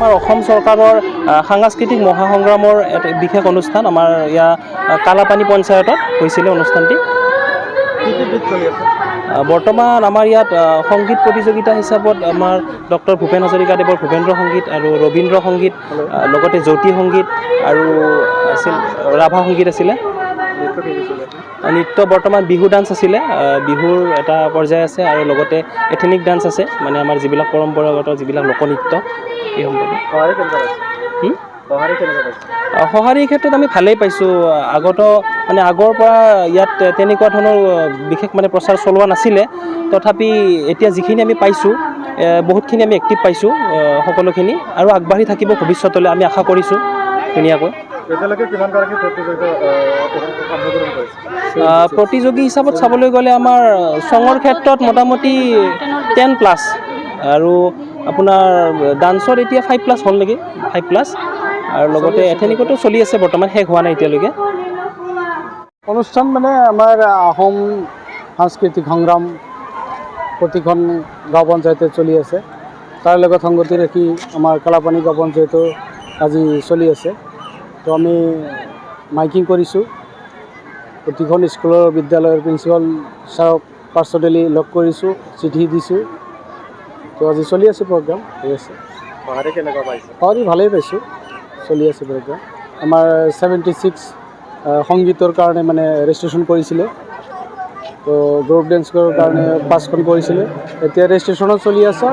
আমাৰ অসম চৰকাৰৰ সাংস্কৃতিক মহাসংগ্ৰামৰ এটা বিশেষ অনুষ্ঠান আমাৰ ইয়াৰ কালাপানী পঞ্চায়তত হৈছিলে অনুষ্ঠানটি। বৰ্তমান আমাৰ ইয়াত সংগীত প্ৰতিযোগিতা হিচাপত আমাৰ ডক্টৰ ভূপেন হাজৰিকাদেৱৰ ভূপেন্দ্ৰ সংগীত আৰু ৰবীন্দ্ৰ সংগীত, লগতে জ্যোতি সংগীত আৰু আছিল ৰাভা সংগীত আছিলে। নৃত্য বৰ্তমান বিহু ডান্স আছিলে, বিহুৰ এটা পৰ্যায় আছে আৰু লগতে এথেনিক ডান্স আছে, মানে আমাৰ যিবিলাক পৰম্পৰাগত যিবিলাক লোকনৃত্য এই সম্পৰ্কে। সঁহাৰিৰ ক্ষেত্ৰত আমি ভালেই পাইছোঁ। আগৰ পৰা ইয়াত তেনেকুৱা ধৰণৰ বিশেষ মানে প্ৰচাৰ চলোৱা নাছিলে, তথাপি এতিয়া যিখিনি আমি পাইছোঁ বহুতখিনি আমি এক্টিভ পাইছোঁ সকলোখিনি, আৰু আগবাঢ়ি থাকিব ভৱিষ্যতলৈ আমি আশা কৰিছোঁ ধুনীয়াকৈ। প্ৰতিযোগী হিচাপত চাবলৈ গ'লে আমাৰ চঙৰ ক্ষেত্ৰত মোটামুটি 10+ আৰু আপোনাৰ ডান্সত এতিয়া 5+ হ'ল নেকি, 5+, আৰু লগতে এথেনিকতো চলি আছে, বৰ্তমান শেষ হোৱা নাই এতিয়ালৈকে। অনুষ্ঠান মানে আমাৰ আহোম সাংস্কৃতিক সংগ্ৰাম প্ৰতিখন গাঁও পঞ্চায়তে চলি আছে, তাৰ লগত সংগতি ৰাখি আমাৰ কালাপানী গাঁও পঞ্চায়তো আজি চলি আছে। তো আমি মাইকিং কৰিছোঁ, প্ৰতিখন স্কুলৰ বিদ্যালয়ৰ প্ৰিন্সিপাল ছাৰক পাৰ্চনেলি লগ কৰিছোঁ, চিঠি দিছোঁ। তো আজি চলি আছে প্ৰগ্ৰাম, হৈ আছে। সঁহাৰি কেনেকুৱা পাইছে? সঁহাৰি ভালেই পাইছোঁ, চলি আছে প্ৰগ্ৰাম। আমাৰ 76 সংগীতৰ কাৰণে মানে ৰেজিষ্ট্ৰেশ্যন কৰিছিলে, তো গ্ৰুপ ডেন্সৰ কাৰণে 5খন কৰিছিলে, এতিয়া ৰেজিষ্ট্ৰেশ্যনত চলি আছে।